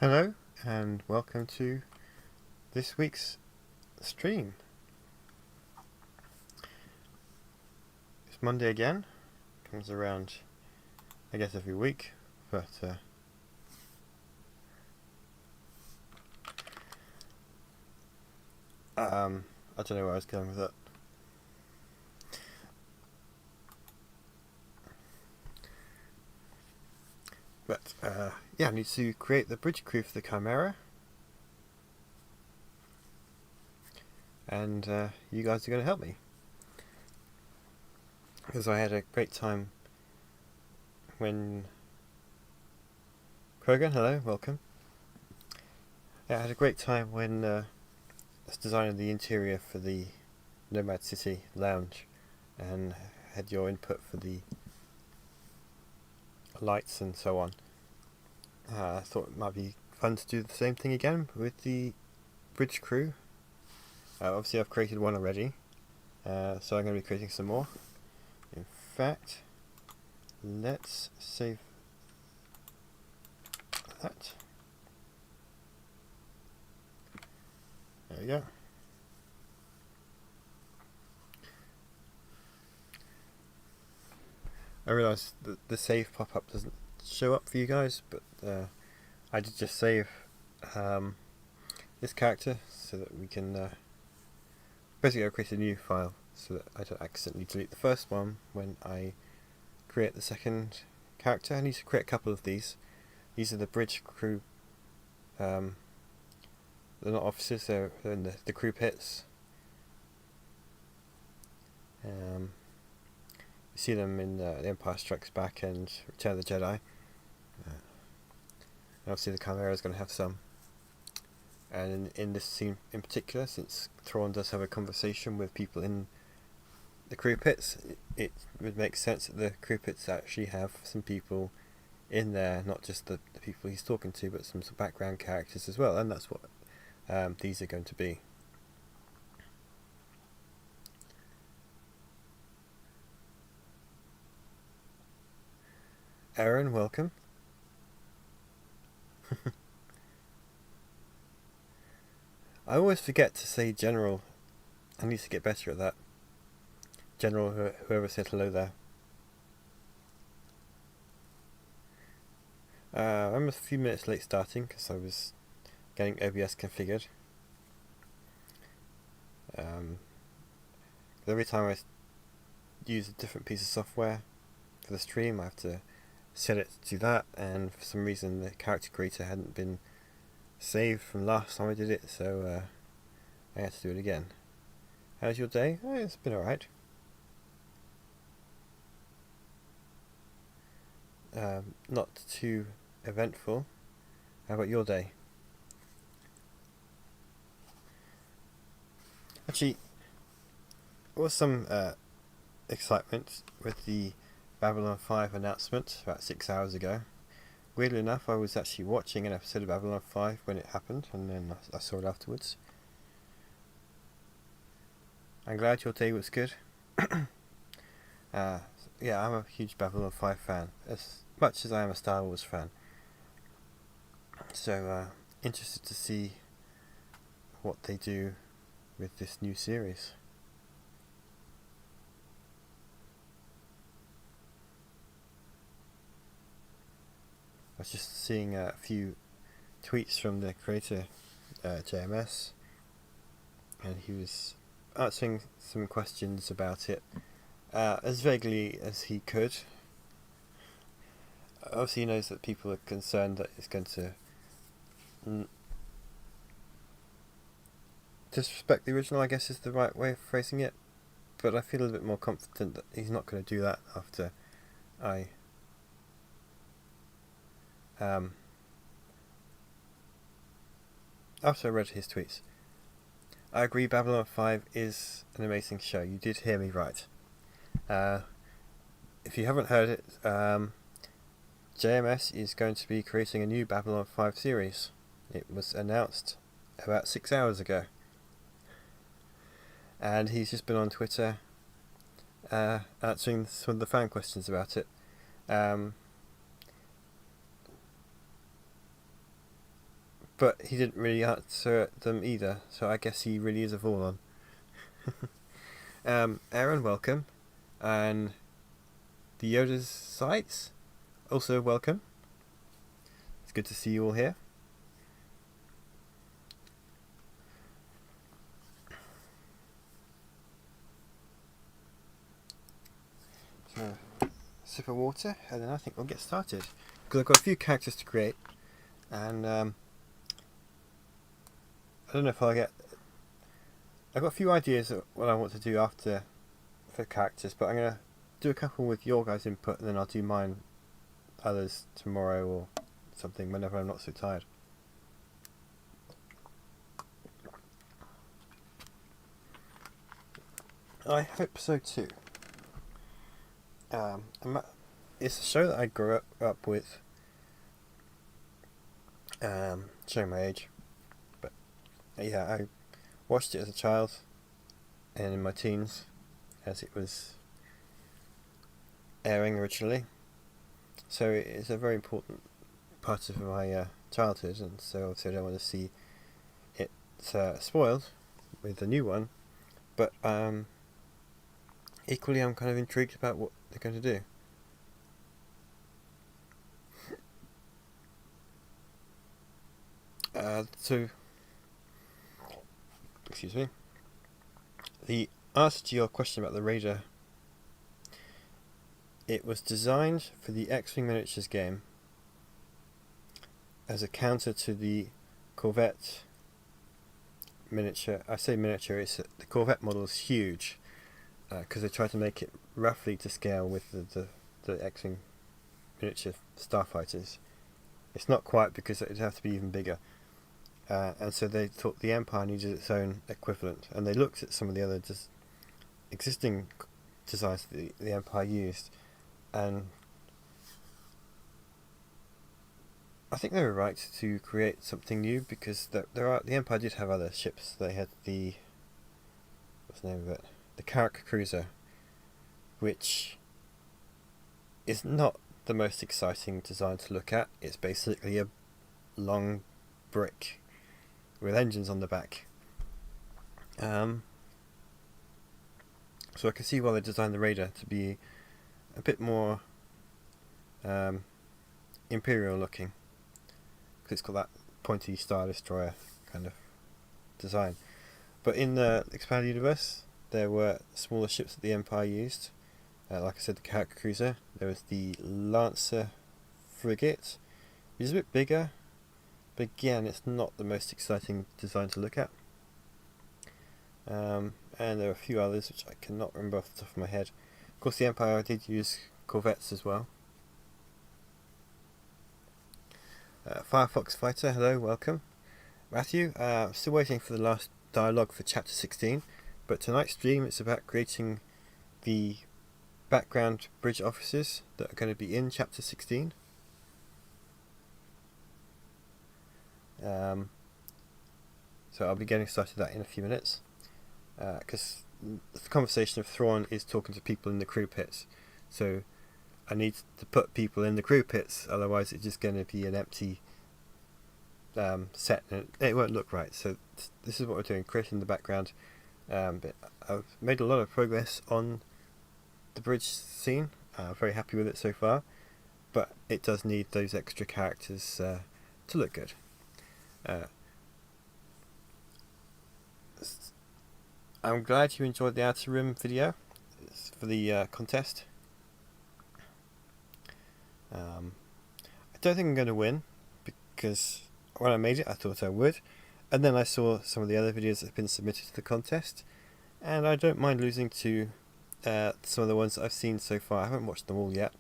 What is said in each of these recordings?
Hello and welcome to this week's stream. It's Monday again. Comes around, I guess, every week, but I don't know where I was going with that. But yeah, I need to create the bridge crew for the Chimaera, and you guys are going to help me, because I had a great time when Krogan, hello, welcome. Yeah, I had a great time when I was designing the interior for the Nomad City lounge, and had your input for the lights and so on. I thought it might be fun to do the same thing again with the bridge crew. Obviously I've created one already, so I'm going to be creating some more. In fact, let's save that. There we go. I realised that the save pop-up doesn't show up for you guys, but I did just save this character so that we can basically I'll create a new file so that I don't accidentally delete the first one when I create the second character. I need to create a couple of these. These are the bridge crew. They're not officers, they're in the crew pits. You see them in The Empire Strikes Back and Return of the Jedi. Obviously the Chimaera is going to have some. And in this scene in particular, since Thrawn does have a conversation with people in the crew pits, it would make sense that the crew pits actually have some people in there, not just the people he's talking to, but some background characters as well, and that's what these are going to be. Aaron, welcome. I always forget to say general. I need to get better at that. General, whoever said hello there. I'm a few minutes late starting because I was getting OBS configured. Every time I use a different piece of software for the stream, I have to set it to that, and for some reason the character creator hadn't been saved from last time I did it, so I had to do it again. How's your day? Oh, it's been alright. Not too eventful. How about your day? Actually, there was some excitement with the Babylon 5 announcement about 6 hours ago. Weirdly enough, I was actually watching an episode of Babylon 5 when it happened, and then I saw it afterwards. I'm glad your day was good. Yeah, I'm a huge Babylon 5 fan, as much as I am a Star Wars fan. So, interested to see what they do with this new series. I was just seeing a few tweets from the creator, JMS, and he was answering some questions about it as vaguely as he could. Obviously he knows that people are concerned that it's going to disrespect the original, I guess is the right way of phrasing it, but I feel a bit more confident that he's not going to do that after I read his tweets. I agree, Babylon 5 is an amazing show. You did hear me right. If you haven't heard it, JMS is going to be creating a new Babylon 5 series. It was announced about 6 hours ago. And he's just been on Twitter answering some of the fan questions about it. but he didn't really answer them either, so I guess he really is a Vorlon. Aaron, welcome. And the Yoda's sites, also welcome. It's good to see you all here. So, sip of water, and then I think we'll get started. Because I've got a few characters to create, and I don't know if I'll get... I've got a few ideas of what I want to do after for characters, but I'm going to do a couple with your guys' input, and then I'll do mine others tomorrow or something whenever I'm not so tired. I have episode 2. It's a show that I grew up with, showing my age, but yeah, I watched it as a child and in my teens as it was airing originally, so it's a very important part of my childhood, and so obviously I don't want to see it spoiled with the new one, but equally I'm kind of intrigued about what they're going to do. So, excuse me, the answer to your question about the Raider, it was designed for the X-Wing Miniatures game as a counter to the Corvette miniature. I say miniature, the Corvette model is huge, because they tried to make it roughly to scale with the X-Wing miniature starfighters. It's not quite, because it'd have to be even bigger. And so they thought the Empire needed its own equivalent, and they looked at some of the other existing designs that the Empire used, and I think they were right to create something new, because the Empire did have other ships. They had what's the name of it? The Carrack Cruiser, which is not the most exciting design to look at. It's basically a long brick with engines on the back. So I can see why they designed the Raider to be a bit more imperial looking, because it's got that pointy Star Destroyer kind of design. But in the expanded universe, there were smaller ships that the Empire used. Like I said, the Carrack Cruiser. There was the Lancer Frigate, which is a bit bigger, but again, it's not the most exciting design to look at. And there are a few others which I cannot remember off the top of my head. Of course, the Empire did use Corvettes as well. Firefox Fighter, hello, welcome. Matthew, still waiting for the last dialogue for Chapter 16, but tonight's stream it's about creating the background bridge officers that are going to be in Chapter 16. So I'll be getting started that in a few minutes, because the conversation of Thrawn is talking to people in the crew pits, so I need to put people in the crew pits, otherwise it's just going to be an empty set and it won't look right. So this is what we're doing, creating the background. But I've made a lot of progress on the bridge scene. I'm very happy with it so far, but it does need those extra characters to look good. I'm glad you enjoyed the Outer Rim video for the contest. I don't think I'm going to win, because when I made it I thought I would, and then I saw some of the other videos that have been submitted to the contest, and I don't mind losing to some of the ones that I've seen so far. I haven't watched them all yet,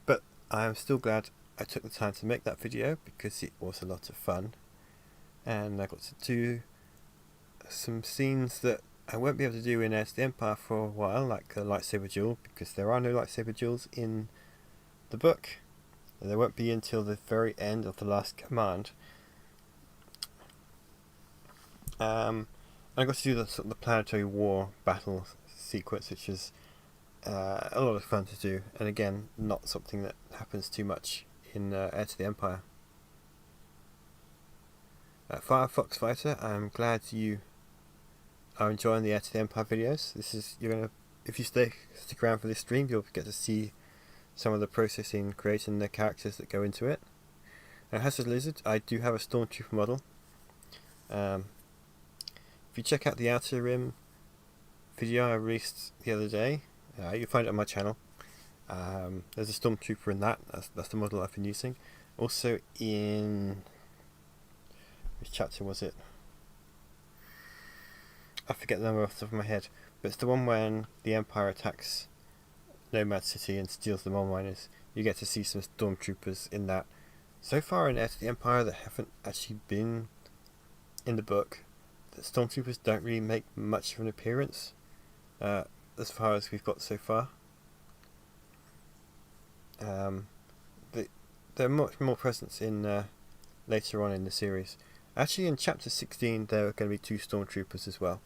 but I am still glad I took the time to make that video, because it was a lot of fun, and I got to do some scenes that I won't be able to do in Heirs to the Empire for a while, like a lightsaber duel, because there are no lightsaber duels in the book, and there won't be until the very end of the last command. I got to do the planetary war battle sequence, which is a lot of fun to do, and again, not something that happens too much in Heir to the Empire. Firefox Fighter, I'm glad you are enjoying the Heir to the Empire videos. If you stick around for this stream, you'll get to see some of the processing, creating the characters that go into it. Hazard Lizard, I do have a Stormtrooper model. If you check out the Outer Rim video I released the other day, you'll find it on my channel. There's a Stormtrooper in that. That's the model I've been using. Also in... which chapter was it? I forget the number off the top of my head, but it's the one when the Empire attacks Nomad City and steals the mole miners. You get to see some Stormtroopers in that. So far in Heir to the Empire that haven't actually been in the book, the Stormtroopers don't really make much of an appearance, as far as we've got so far. They're much more presence in later on in the series. Actually, in chapter 16, there are going to be 2 Stormtroopers as well.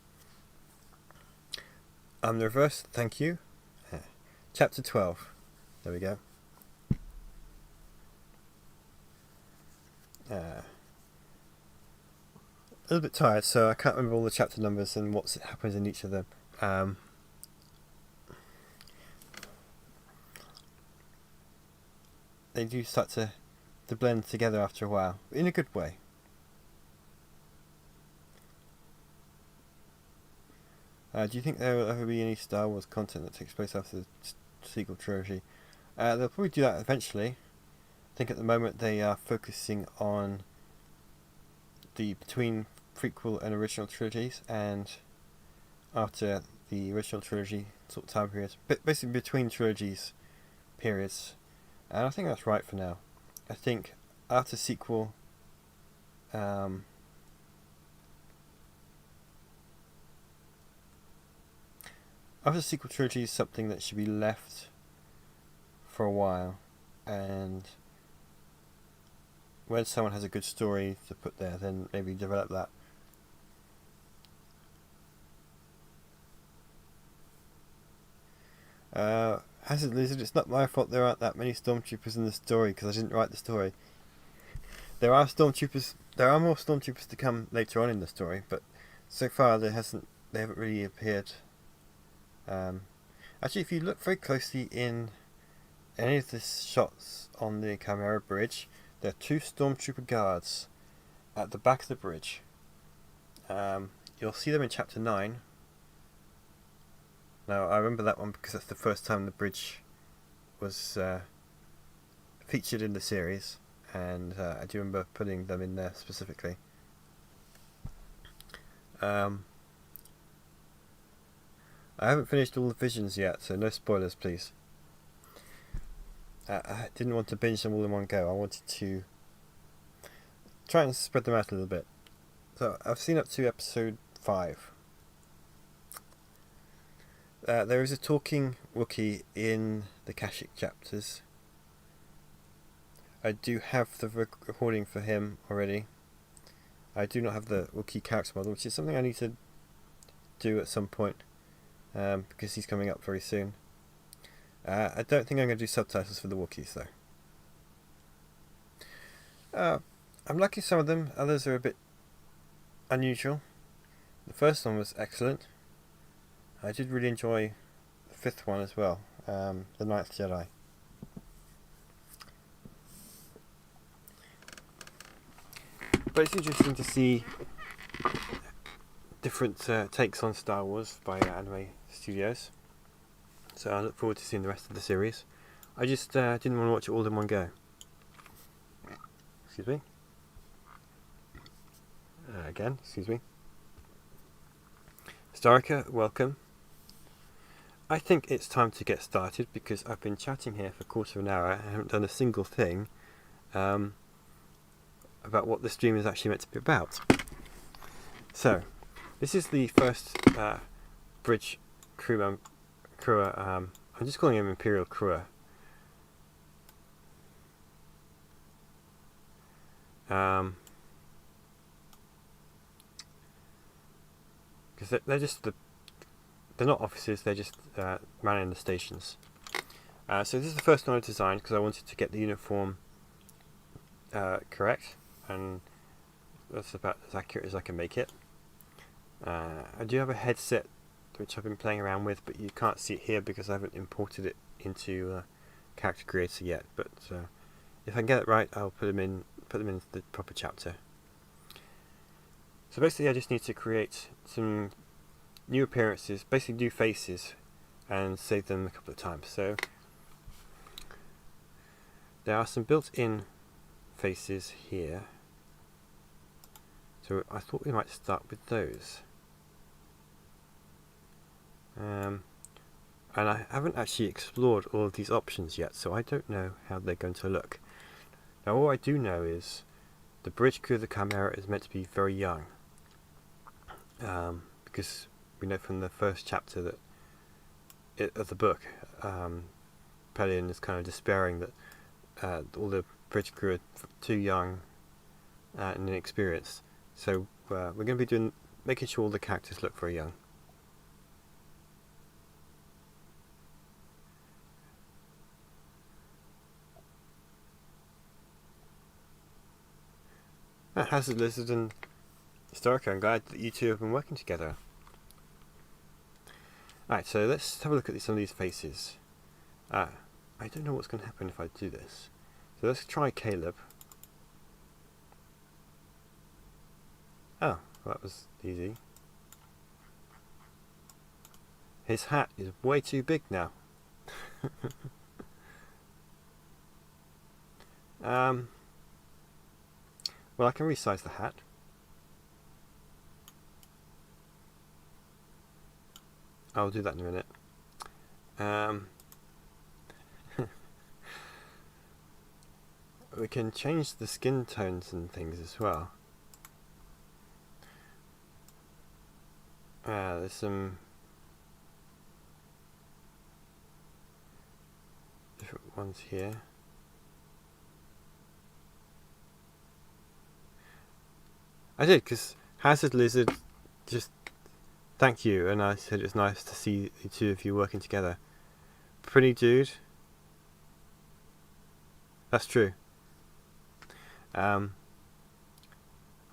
The reverse, thank you. Chapter 12. There we go. A little bit tired, so I can't remember all the chapter numbers and what happens in each of them. They do start to blend together after a while, in a good way. Do you think there will ever be any Star Wars content that takes place after the sequel trilogy? They'll probably do that eventually. I think at the moment they are focusing on the between prequel and original trilogies, and after the original trilogy sort of time period, basically between trilogies periods, and I think that's right for now. I think after sequel, after the sequel trilogy is something that should be left for a while, and when someone has a good story to put there, then maybe develop that. Hazard Lizard, it's not my fault there aren't that many Stormtroopers in the story, because I didn't write the story. There are more Stormtroopers to come later on in the story, but so far they haven't really appeared. Actually, if you look very closely in any of the shots on the Chimaera Bridge, there are 2 Stormtrooper guards at the back of the bridge. You'll see them in chapter 9. Now, I remember that one because that's the first time the bridge was featured in the series, and I do remember putting them in there specifically. I haven't finished all the visions yet, so no spoilers, please. I didn't want to binge them all in one go. I wanted to try and spread them out a little bit. So I've seen up to episode 5. There is a talking Wookiee in the Kashyyyk chapters. I do have the recording for him already. I do not have the Wookiee character model, which is something I need to do at some point, because he's coming up very soon. I don't think I'm going to do subtitles for the Wookiees though. I'm liking some of them, others are a bit unusual. The first one was excellent. I did really enjoy the 5th one as well, The Ninth Jedi. But it's interesting to see different takes on Star Wars by anime studios. So I look forward to seeing the rest of the series. I just didn't want to watch it all in one go. Excuse me. Again, excuse me. Starika, welcome. I think it's time to get started because I've been chatting here for a quarter of an hour and I haven't done a single thing about what the stream is actually meant to be about. So, this is the first bridge crew. I'm just calling him Imperial Crew. Because they're just they're not officers, they're just manning the stations. So this is the first one I designed because I wanted to get the uniform correct and that's about as accurate as I can make it. I do have a headset which I've been playing around with, but you can't see it here because I haven't imported it into Character Creator yet. But if I can get it right, I'll put them in the proper chapter. So basically, I just need to create some new appearances, basically new faces, and save them a couple of times. So there are some built-in faces here. So I thought we might start with those. And I haven't actually explored all of these options yet, so I don't know how they're going to look. Now all I do know is the bridge crew of the Chimaera is meant to be very young. Because we know from the first chapter of the book, Pelion is kind of despairing that all the bridge crew are too young and inexperienced. So we're going to be making sure all the characters look very young. Hazard Lizard and Historica, I'm glad that you two have been working together. Alright, so let's have a look at some of these faces. I don't know what's going to happen if I do this. So let's try Caleb. Oh, well, that was easy. His hat is way too big now. Well, I can resize the hat. I'll do that in a minute. We can change the skin tones and things as well. There's some different ones here. I did, because Hazard Lizard just thank you, and I said it's nice to see the two of you working together. Pretty dude. That's true. I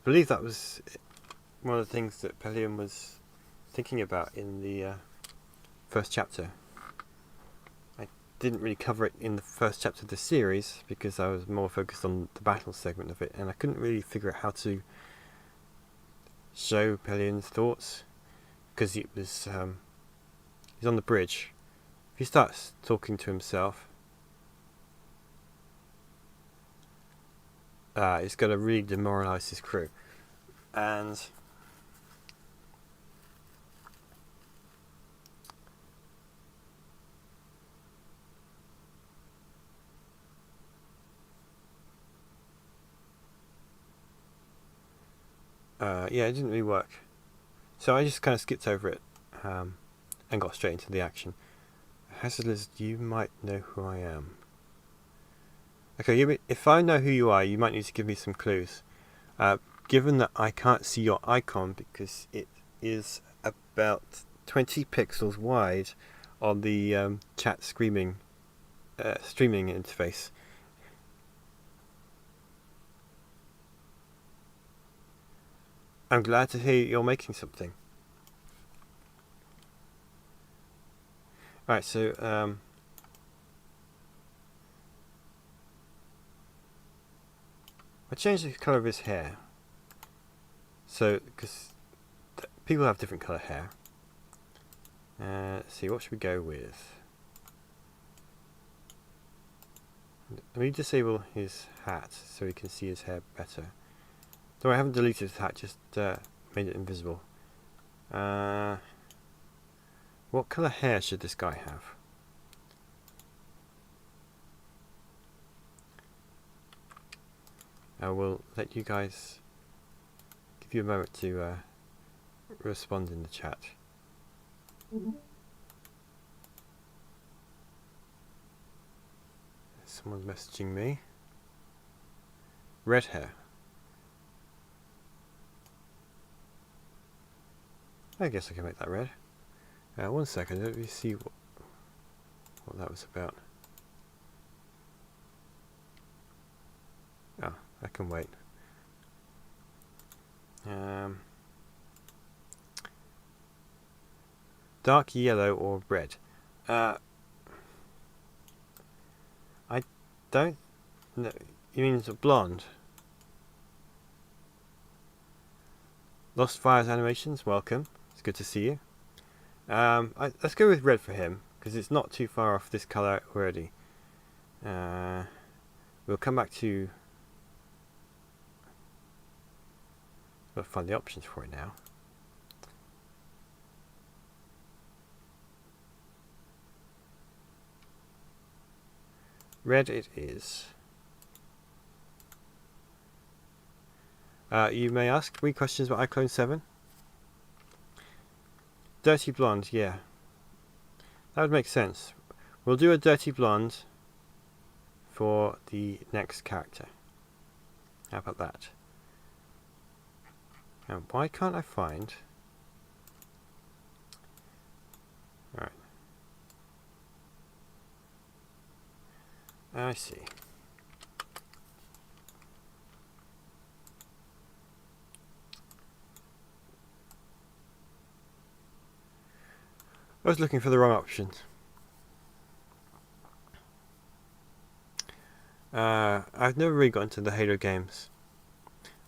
believe that was one of the things that Pelion was thinking about in the first chapter. I didn't really cover it in the first chapter of the series because I was more focused on the battle segment of it, and I couldn't really figure out how to show Pelion's thoughts because it was he's on the bridge. If he starts talking to himself, it's going to really demoralise his crew. And yeah, it didn't really work. So I just kind of skipped over it and got straight into the action. Hazard Lizard, you might know who I am. Okay, if I know who you are, you might need to give me some clues. Given that I can't see your icon because it is about 20 pixels wide on the chat streaming interface. I'm glad to hear you're making something. Alright, so I changed the colour of his hair. So, because people have different colour hair. Let's see, what should we go with? Let me disable his hat so we can see his hair better. Though I haven't deleted his hat, just made it invisible. What colour hair should this guy have? I will let you guys give you a moment to respond in the chat. Someone's messaging me. Red hair. I guess I can make that red. 1 second, let me see what that was about. Oh, I can wait. Dark yellow or red? I don't know. You mean blonde? Lost Fires Animations, welcome. It's good to see you. Let's go with red for him, because it's not too far off this colour already. We'll come back to... We'll find the options for it now. Red it is. You may ask 3 questions about iClone 7. Dirty blonde, yeah. That would make sense. We'll do a dirty blonde for the next character. How about that? Now, why can't I find... Alright. I see. I was looking for the wrong options. I've never really got into the Halo games.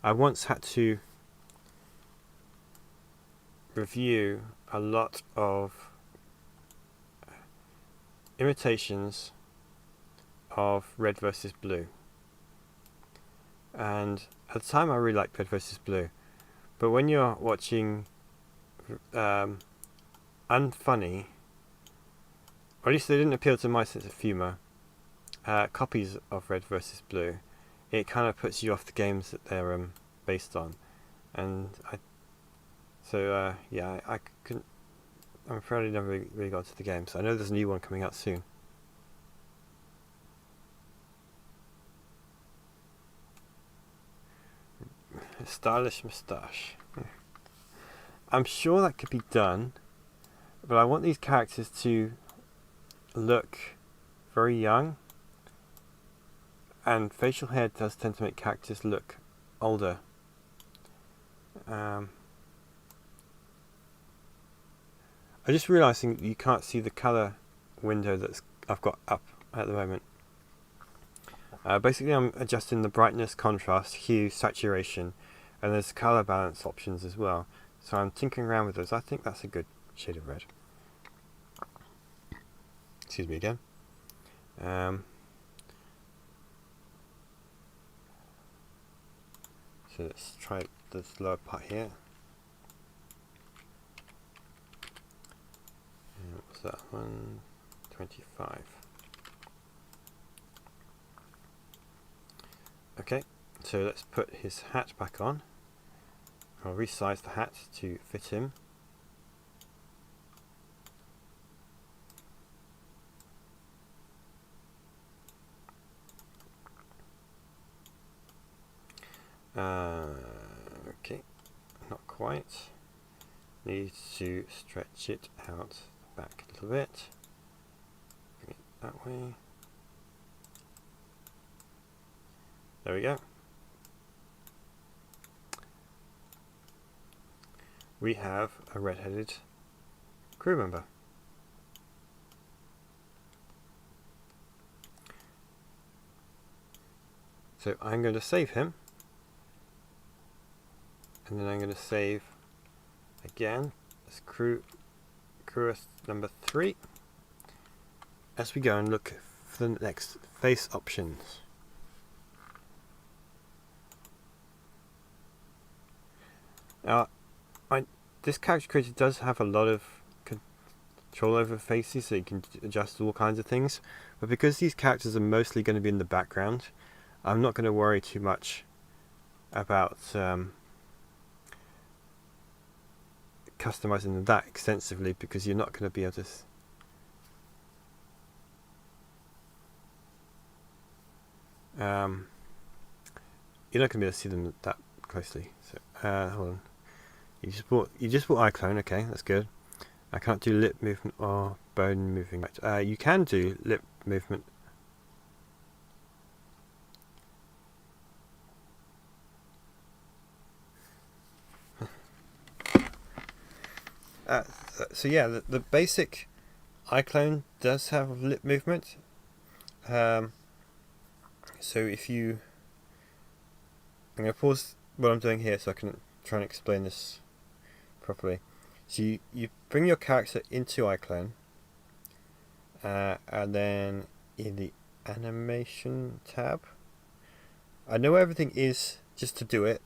I once had to review a lot of imitations of Red versus Blue, and at the time I really liked Red versus Blue, but when you're watching unfunny, or at least they didn't appeal to my sense of humour, copies of Red versus Blue, it kind of puts you off the games that they're based on, and I couldn't. I'm afraid I never really got to the games. I know there's a new one coming out soon. A stylish moustache. I'm sure that could be done, but I want these characters to look very young, and facial hair does tend to make characters look older. I'm just realising you can't see the colour window that I've got up at the moment. Basically I'm adjusting the brightness, contrast, hue, saturation, and there's colour balance options as well. So I'm tinkering around with those. I think that's a good shade of red. Excuse me again. So let's try this lower part here. What was that one? 25. Okay, so let's put his hat back on. I'll resize the hat to fit him. Okay, not quite. Need to stretch it out back a little bit. Bring it that way. There we go. We have a red-headed crew member. So I'm going to save him, and then I'm going to save again as crew number 3 as we go and look for the next face options. Now, this character creator does have a lot of control over faces, so you can adjust all kinds of things, but because these characters are mostly going to be in the background, I'm not going to worry too much about customizing them that extensively, because you're not going to be able to you're not going to be able to see them that closely. So hold on. You just bought iClone, okay, that's good. I can't do lip movement or bone moving. You can do lip movement. Uh, so yeah, the basic iClone does have lip movement. Um, so if you, I'm going to pause what I'm doing here so I can try and explain this properly. So you bring your character into iClone, and then in the animation tab, I know everything is just to do it,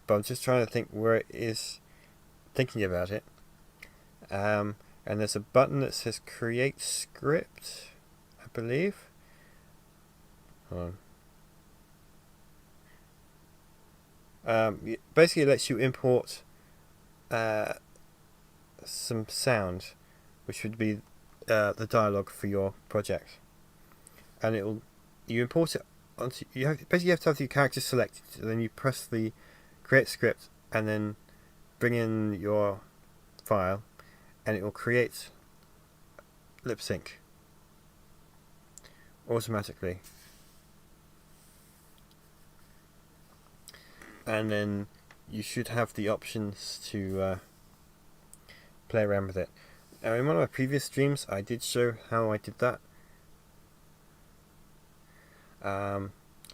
but I'm just trying to think where it is thinking about it. And there's a button that says create script, I believe. Hold on. Basically it lets you import some sound, which would be the dialogue for your project, and you import it onto basically you have to have your character selected. Then you press the create script, and then bring in your file, and it will create lip sync automatically. And then you should have the options to play around with it. Now, in one of my previous streams, I did show how I did that.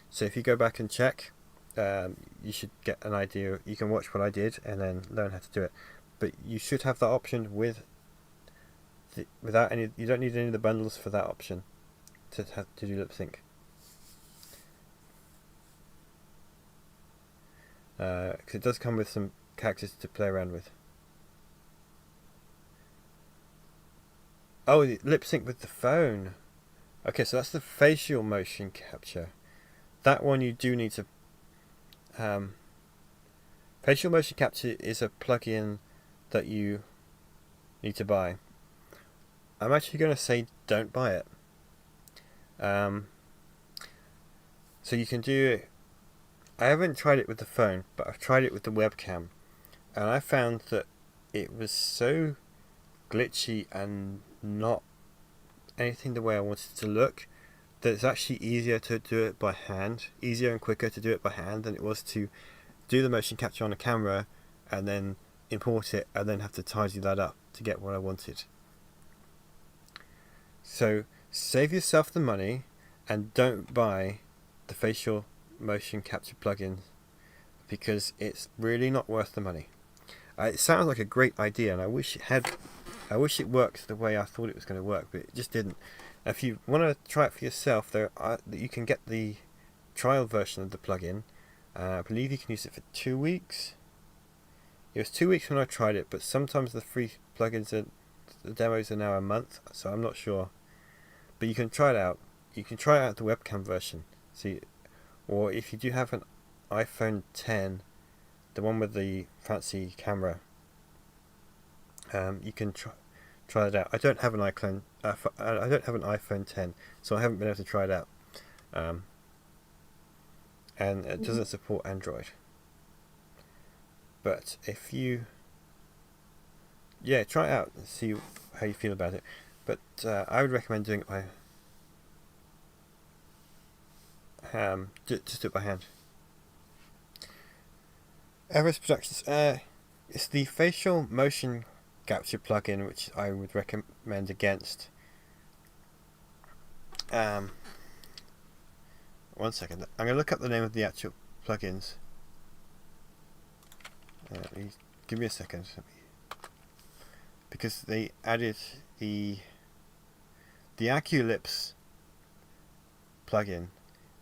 So if you go back and check, you should get an idea. You can watch what I did and then learn how to do it. But you should have that option without any. You don't need any of the bundles for that option to do lip sync. Because it does come with some characters to play around with. Oh, lip sync with the phone. Okay, so that's the facial motion capture. That one you do need to. Facial motion capture is a plugin that you need to buy. I'm actually going to say don't buy it. So you can do it. I haven't tried it with the phone, but I've tried it with the webcam, and I found that it was so glitchy and not anything the way I wanted it to look, that it's actually easier to do it by hand, easier and quicker to do it by hand than it was to do the motion capture on a camera and then import it and then have to tidy that up to get what I wanted. So save yourself the money and don't buy the facial motion capture plugin, because it's really not worth the money. It sounds like a great idea, and I wish it worked the way I thought it was going to work, but it just didn't. If you want to try it for yourself, you can get the trial version of the plugin. I believe you can use it for 2 weeks. It was 2 weeks when I tried it, but sometimes the free plugins the demos are now a month, so I'm not sure. But you can try it out. You can try out the webcam version. See, or if you do have an iPhone 10, the one with the fancy camera, you can try it out. I don't have an iClone. I don't have an iPhone 10, so I haven't been able to try it out. And it doesn't support Android. But if you, try it out and see how you feel about it. But I would recommend doing it by just do it by hand. Everest Productions. It's the facial motion capture plugin which I would recommend against. One second. I'm going to look up the name of the actual plugins. Give me a second. Because they added the Aculips plugin.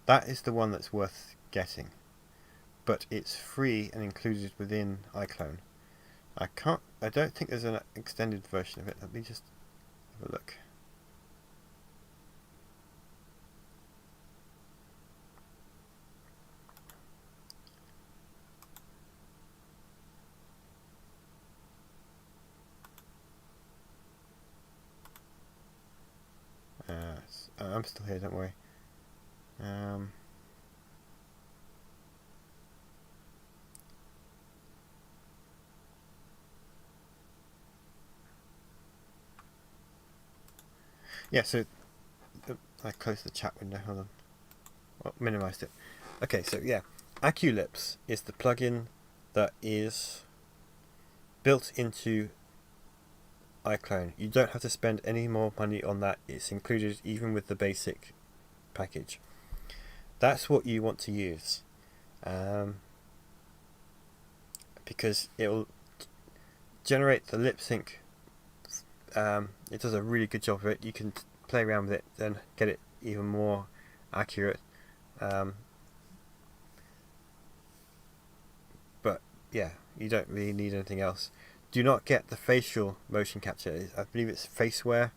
That is the one that's worth getting. But it's free and included within iClone. I don't think there's an extended version of it. Let me just have a look. I'm still here, don't worry. Yeah, so I closed the chat window, hold on. Well, minimized it. Okay, so yeah, Aculips is the plugin that is built into iClone. You don't have to spend any more money on that. It's included even with the basic package. That's what you want to use, because it will generate the lip sync. It does a really good job of it. You can play around with it and get it even more accurate. But yeah, you don't really need anything else. Do not get the facial motion capture. I believe it's Faceware.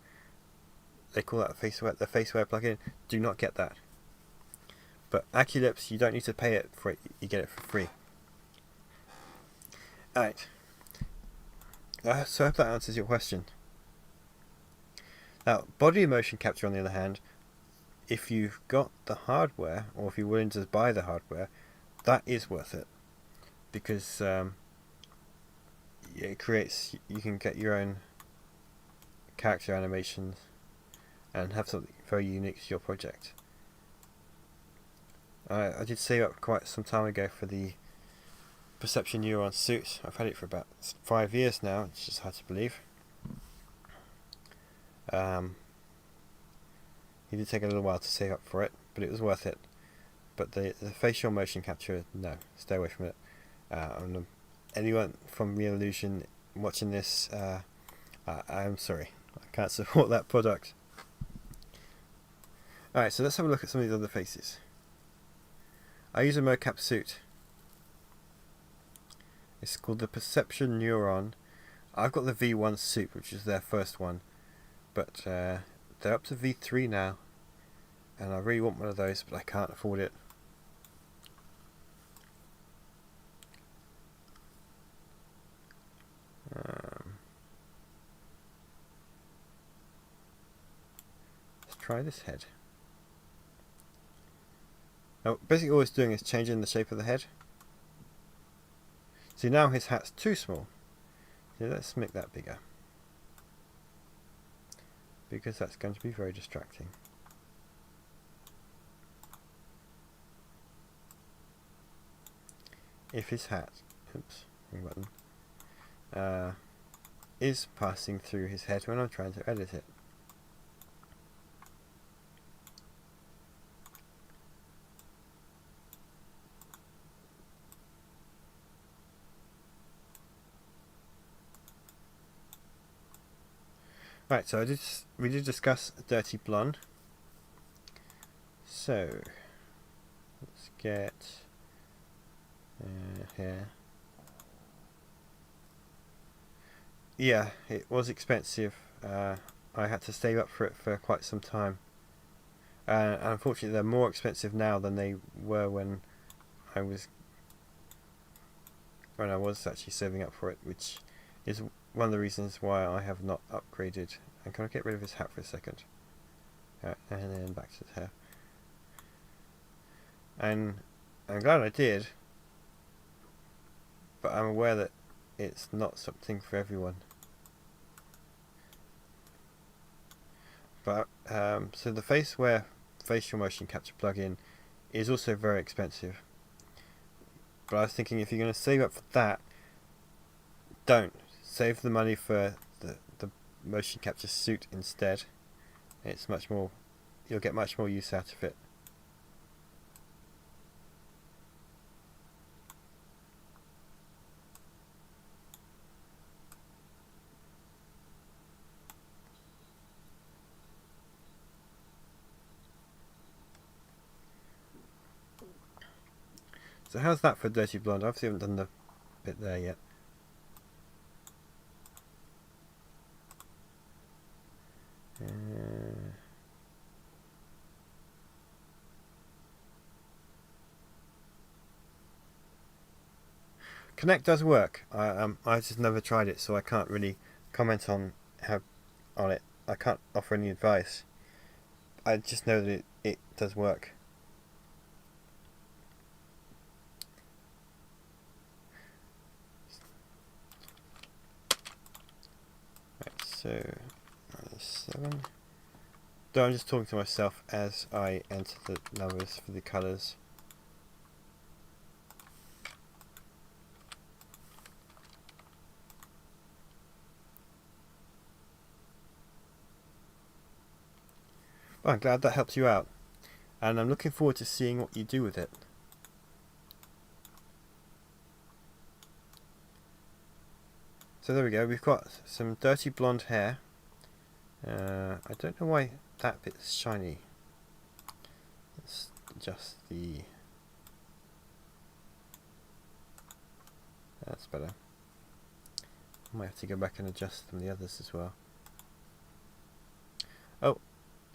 They call that Faceware, the Faceware plugin. Do not get that. But Aculips, you don't need to pay it for it. You get it for free. Alright. So I hope that answers your question. Now, body motion capture, on the other hand, if you've got the hardware, or if you're willing to buy the hardware, that is worth it. Because it creates, you can get your own character animations and have something very unique to your project. I did save up quite some time ago for the Perception Neuron suit. I've had it for about 5 years now. It's just hard to believe. It did take a little while to save up for it, but it was worth it. But the facial motion capture, no, stay away from it. Anyone from Real Illusion watching this, I'm sorry, I can't support that product. Alright, so let's have a look at some of these other faces. I use a mocap suit. It's called the Perception Neuron. I've got the V1 suit, which is their first one, but they're up to V3 now, and I really want one of those, but I can't afford it. Let's try this head. Now, basically all it's doing is changing the shape of the head. See, now his hat's too small. So let's make that bigger, because that's going to be very distracting. If his hat, oops, wrong button, is passing through his head when I'm trying to edit it. Right, so we did discuss Dirty Blonde. So let's get here. Yeah, it was expensive. I had to save up for it for quite some time. And unfortunately, they're more expensive now than they were when I was actually saving up for it, which is one of the reasons why I have not upgraded. And can I get rid of his hat for a second? And then back to the hair. And I'm glad I did, but I'm aware that it's not something for everyone. But so the Faceware facial motion capture plugin is also very expensive. But I was thinking, if you're going to save up for that, don't. Save the money for the motion capture suit instead. It's much more, you'll get much more use out of it. So how's that for Dirty Blonde? I obviously haven't done the bit there yet. Connect does work. I just never tried it, so I can't really comment on it. I can't offer any advice. I just know that it does work. Right, so 7. Though I'm just talking to myself as I enter the numbers for the colours. Well, I'm glad that helps you out, and I'm looking forward to seeing what you do with it. So there we go, we've got some dirty blonde hair. I don't know why that bit's shiny. Let's adjust the... That's better. I might have to go back and adjust some of the others as well. Oh,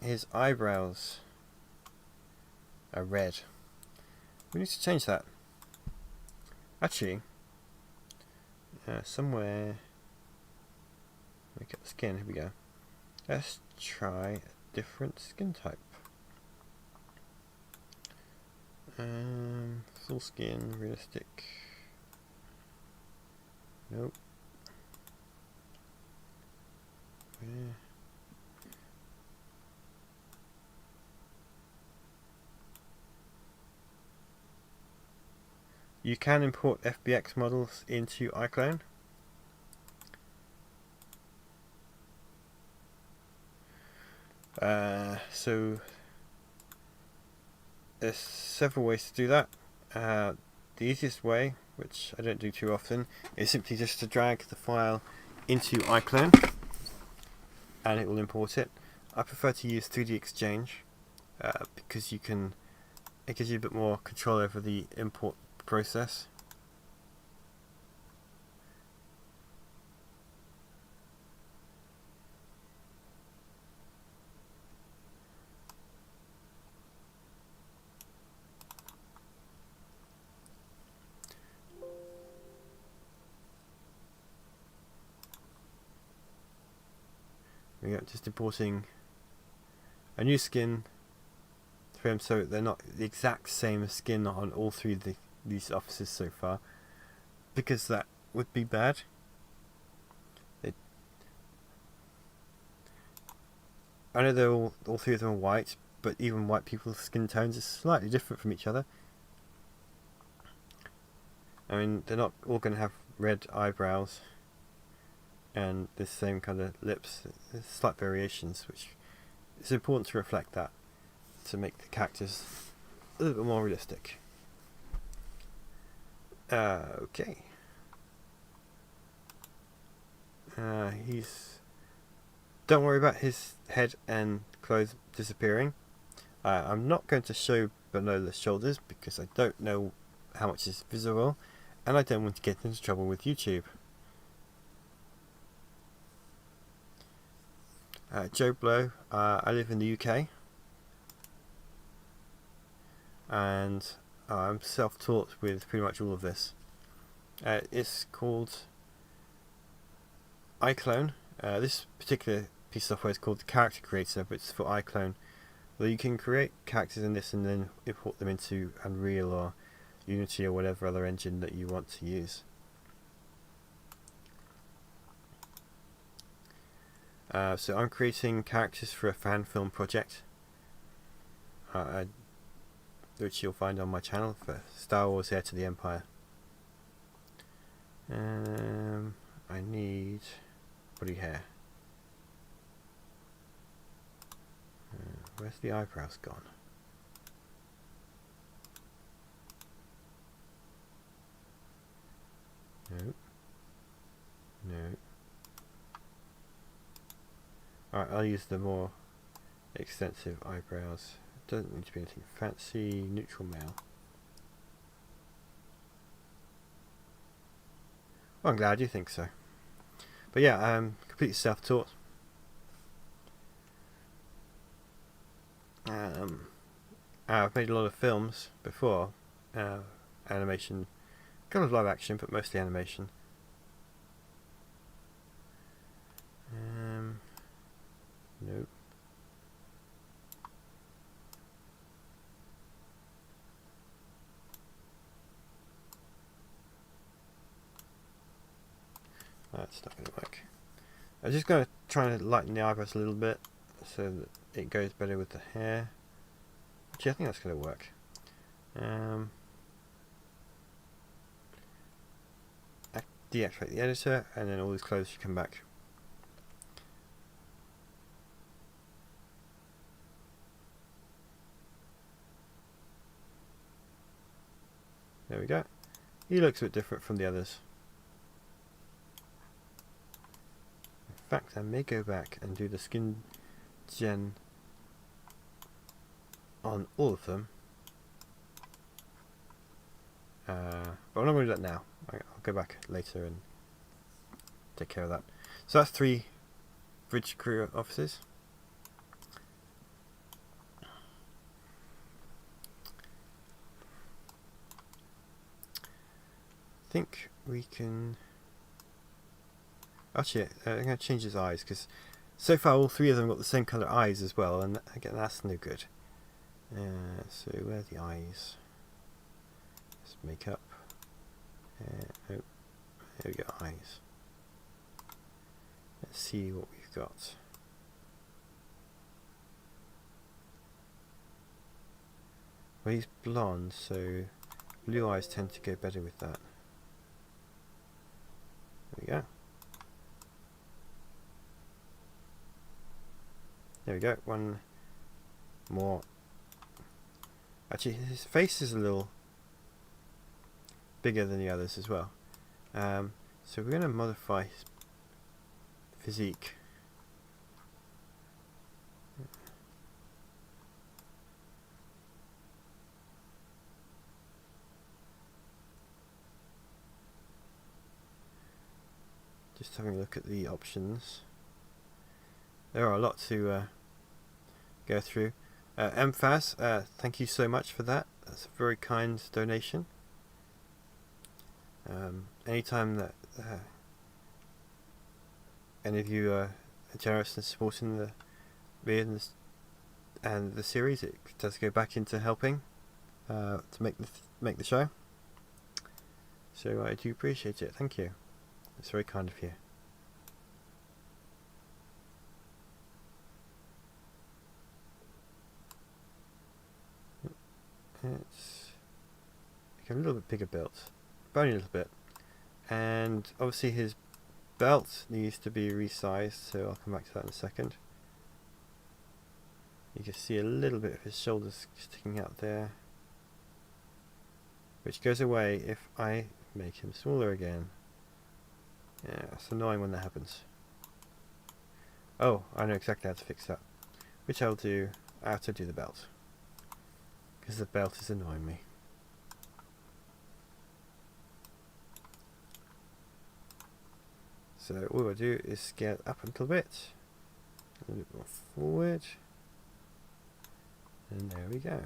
his eyebrows are red. We need to change that. Actually, somewhere... Make up the skin, here we go. Let's try a different skin type. Full skin, realistic. Nope. Yeah. You can import FBX models into iClone. So there's several ways to do that. The easiest way, which I don't do too often, is simply just to drag the file into iClone and it will import it. I prefer to use 3D Exchange because it gives you a bit more control over the import process. We are just importing a new skin for them, so they're not the exact same skin on all three of these offices so far, because that would be bad. I know they're all three of them are white, but even white people's skin tones are slightly different from each other. I mean, they're not all going to have red eyebrows and the same kind of lips. There's slight variations, which it's important to reflect that to make the characters a little bit more realistic. Okay. Don't worry about his head and clothes disappearing. I'm not going to show below the shoulders because I don't know how much is visible, and I don't want to get into trouble with YouTube. Joe Blow. I live in the UK, and I'm self-taught with pretty much all of this. It's called iClone. This particular piece of software is called the Character Creator, but it's for iClone. Well, you can create characters in this and then import them into Unreal or Unity or whatever other engine that you want to use. So I'm creating characters for a fan film project, which you'll find on my channel for Star Wars Heir to the Empire. I need body hair. Where's the eyebrows gone? No. No. Alright, I'll use the more extensive eyebrows. Doesn't need to be anything fancy. Neutral male. Well, I'm glad you think so. But yeah, I'm completely self-taught. I've made a lot of films before, animation, kind of live action, but mostly animation. Nope. That's not going to work. I'm just going to try and lighten the eyebrows a little bit so that it goes better with the hair. Actually, I think that's going to work. Deactivate the editor, and then all these clothes should come back. There we go. He looks a bit different from the others. In fact, I may go back and do the skin gen on all of them. But I'm not going to do that now. I'll go back later and take care of that. So that's 3 bridge crew officers. I think we can... Actually, I'm going to change his eyes, because so far all 3 of them got the same colour eyes as well, and again, that's no good. So where are the eyes? Let's make up. Oh, there we go, eyes. Let's see what we've got. Well, he's blonde, so blue eyes tend to go better with that. There we go. There we go, one more. Actually, his face is a little bigger than the others as well. So we're going to modify his physique. Just having a look at the options. There are a lot to go through. Mfaz, thank you so much for that. That's a very kind donation. Anytime that any of you are generous in supporting me and the series, it does go back into helping to make the show. So I do appreciate it. Thank you. It's very kind of you. It's like a little bit bigger built, but only a little bit. And obviously his belt needs to be resized, so I'll come back to that in a second. You can see a little bit of his shoulders sticking out there, which goes away if I make him smaller again. Yeah, it's annoying when that happens. Oh, I know exactly how to fix that, which I'll do after I do the belt, because the belt is annoying me. So all I do is scale it up a little bit more forward, and there we go.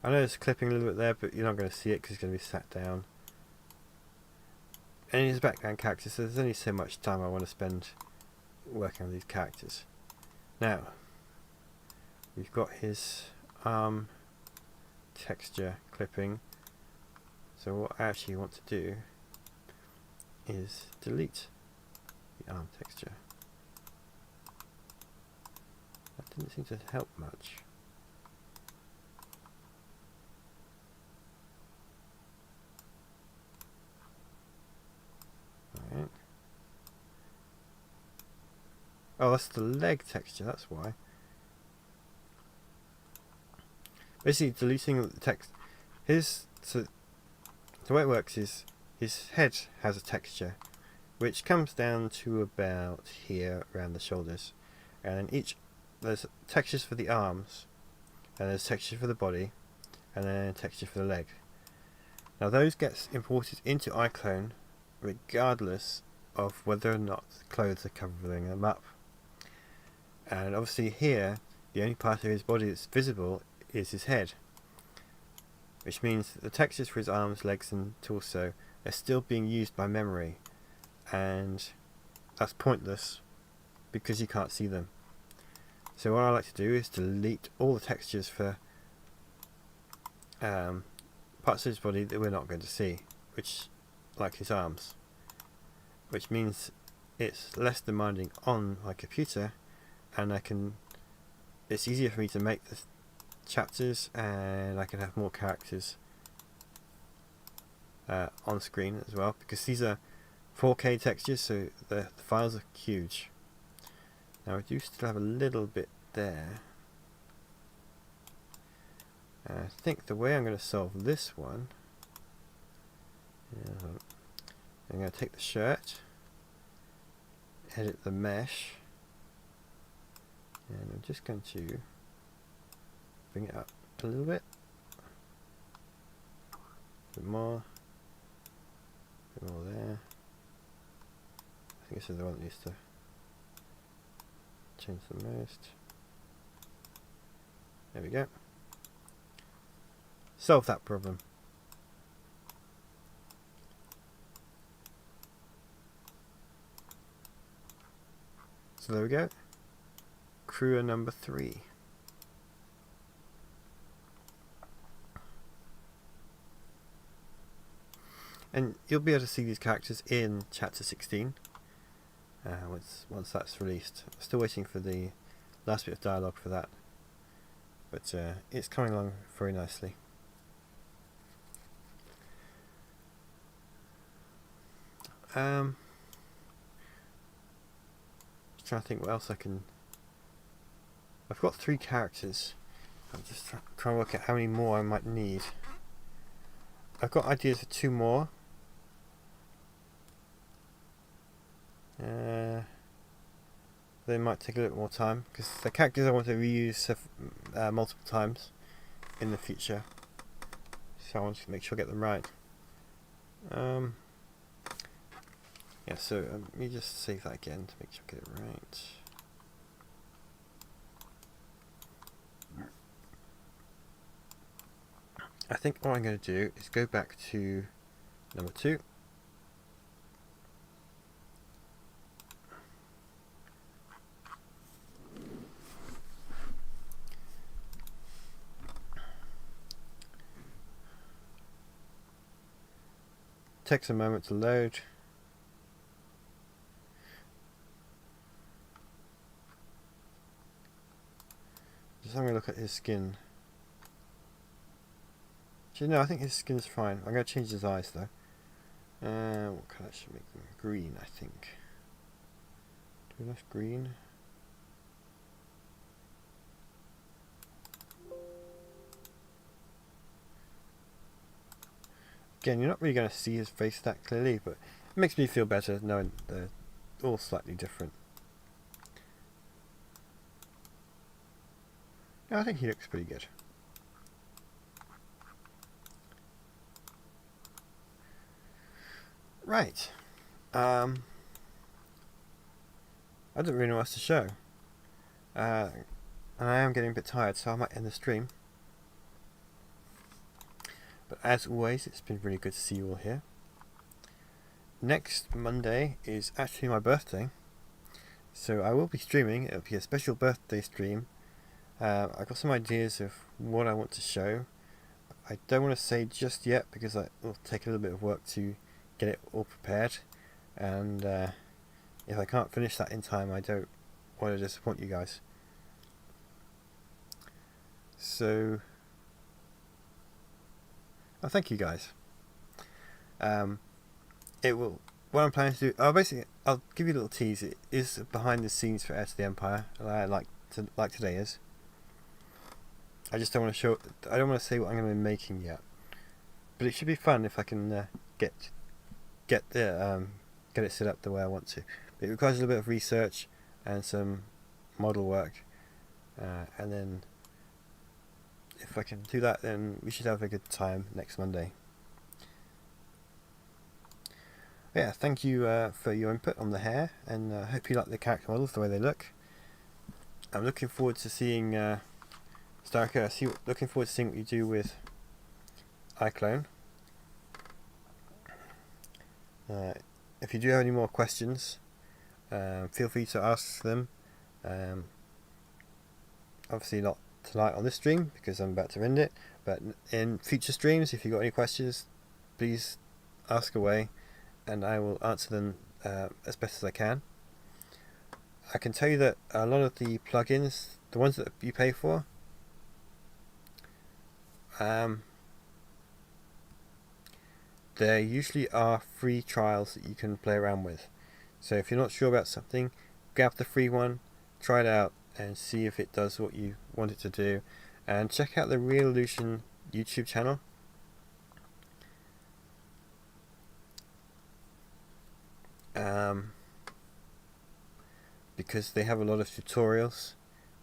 I know it's clipping a little bit there, but you're not going to see it because it's going to be sat down. And he's a background character, so there's only so much time I want to spend working on these characters. Now, we've got his arm texture clipping. So what I actually want to do is delete the arm texture. That didn't seem to help much. Right. Oh, that's the leg texture, that's why. Basically deleting the text. So the way it works is his head has a texture which comes down to about here around the shoulders, and then there's textures for the arms, and there's texture for the body, and then a texture for the leg. Now those gets imported into iClone regardless of whether or not the clothes are covering them up. And obviously here the only part of his body that's visible is his head, which means that the textures for his arms, legs and torso are still being used by memory, and that's pointless because you can't see them. So what I like to do is delete all the textures for parts of his body that we're not going to see, which, like his arms, which means it's less demanding on my computer, and it's easier for me to make the chapters, and I can have more characters on screen as well, because these are 4K textures, so the files are huge. Now I do still have a little bit there, I think the way I'm going to solve this one, I'm going to take the shirt, edit the mesh, and I'm just going to bring it up a little bit more there. I think this is the one that needs to change the most. There we go. Solve that problem. So there we go. Crew number 3. And you'll be able to see these characters in chapter 16 once that's released. I'm still waiting for the last bit of dialogue for that, but it's coming along very nicely. Just trying to think what else I can. I've got 3 characters. I'm just trying to work out how many more I might need. I've got ideas for 2 more. They might take a little more time because the characters I want to reuse multiple times in the future, so I want to make sure I get them right. Yeah, so let me just save that again to make sure I get it right. I think what I'm going to do is go back to number 2. Takes a moment to load. Just having a look at his skin. Actually, no, I think his skin's fine. I'm going to change his eyes though. What colour should make them? Green, I think. Do enough green. Again, you're not really going to see his face that clearly, but it makes me feel better knowing they're all slightly different. I think he looks pretty good. Right. I don't really know what else to show. And I am getting a bit tired, so I might end the stream. But as always, it's been really good to see you all here. Next Monday is actually my birthday, so I will be streaming. It'll be a special birthday stream. I've got some ideas of what I want to show. I don't want to say just yet because it will take a little bit of work to get it all prepared, and if I can't finish that in time, I don't want to disappoint you guys. So, thank you guys. It will. What I'm planning to do, I'll give you a little tease. It is behind the scenes for Heir to the Empire, like today is. I just don't want to show. I don't want to say what I'm going to be making yet, but it should be fun if I can get it set up the way I want to. But it requires a little bit of research and some model work, and then if I can do that, then we should have a good time next Monday. Yeah, thank you for your input on the hair, and I hope you like the character models, the way they look. I'm looking forward to seeing Starker. Looking forward to seeing what you do with iClone. If you do have any more questions, feel free to ask them. Obviously not tonight on this stream because I'm about to end it, but in future streams, if you've got any questions, please ask away and I will answer them as best as I can. I can tell you that a lot of the plugins, the ones that you pay for, there usually are free trials that you can play around with. So if you're not sure about something, grab the free one, try it out and see if it does what you want it to do, And check out the Real Illusion YouTube channel. Because they have a lot of tutorials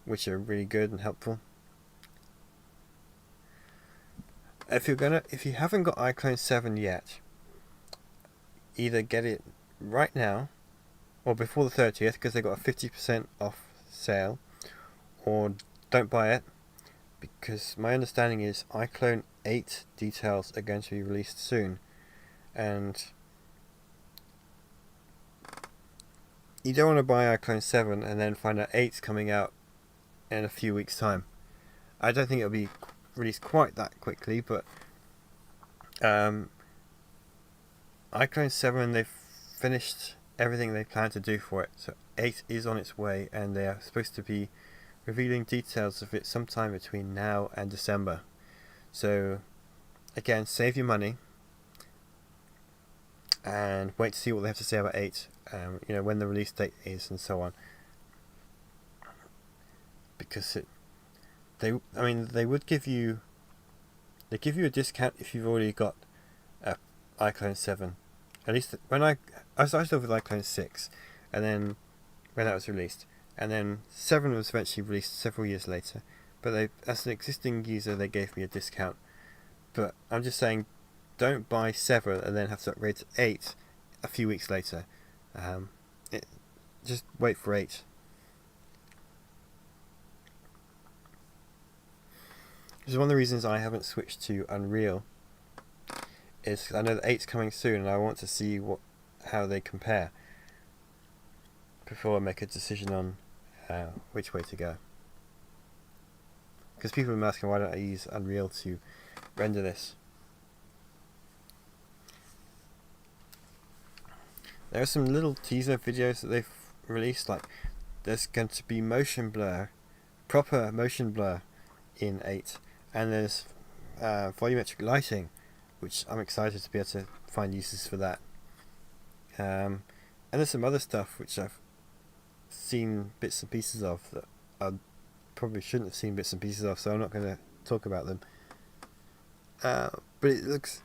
which are really good and helpful. If you haven't got iClone 7 yet, either get it right now or before the 30th, because they got a 50% off sale, or don't buy it, because my understanding is iClone 8 details are going to be released soon, and you don't want to buy iClone 7 and then find out 8's coming out in a few weeks' time. I don't think it'll be released quite that quickly, but iClone 7, they've finished everything they plan to do for it, so 8 is on its way, and they are supposed to be revealing details of it sometime between now and December. So again, save your money and wait to see what they have to say about 8, when the release date is and so on, because they would give you a discount if you've already got iClone 7. At least when I started with iClone 6, and then when that was released, and then 7 was eventually released several years later. But as an existing user, they gave me a discount. But I'm just saying, don't buy 7 and then have to upgrade to 8 a few weeks later. Just wait for 8. Which is one of the reasons I haven't switched to Unreal, is 'cause I know that 8's coming soon, and I want to see how they compare before I make a decision on which way to go. Because people have been asking, why don't I use Unreal to render this? There are some little teaser videos that they've released, like there's going to be motion blur, proper motion blur in 8, and there's volumetric lighting, which I'm excited to be able to find uses for that. And there's some other stuff which I've seen bits and pieces of that I probably shouldn't have seen bits and pieces of, so I'm not going to talk about them. But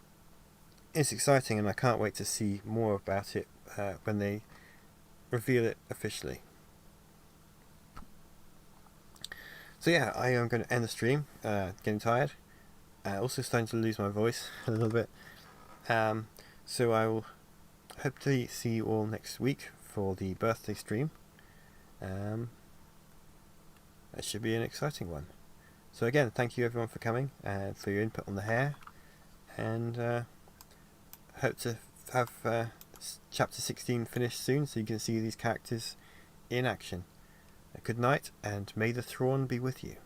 it's exciting, and I can't wait to see more about it when they reveal it officially. So yeah, I am going to end the stream. Getting tired. Also starting to lose my voice a little bit. So I will hopefully see you all next week for the birthday stream. That should be an exciting one. So again, thank you everyone for coming and for your input on the Heir, and hope to have chapter 16 finished soon so you can see these characters in action. Good night, and may the Thrawn be with you.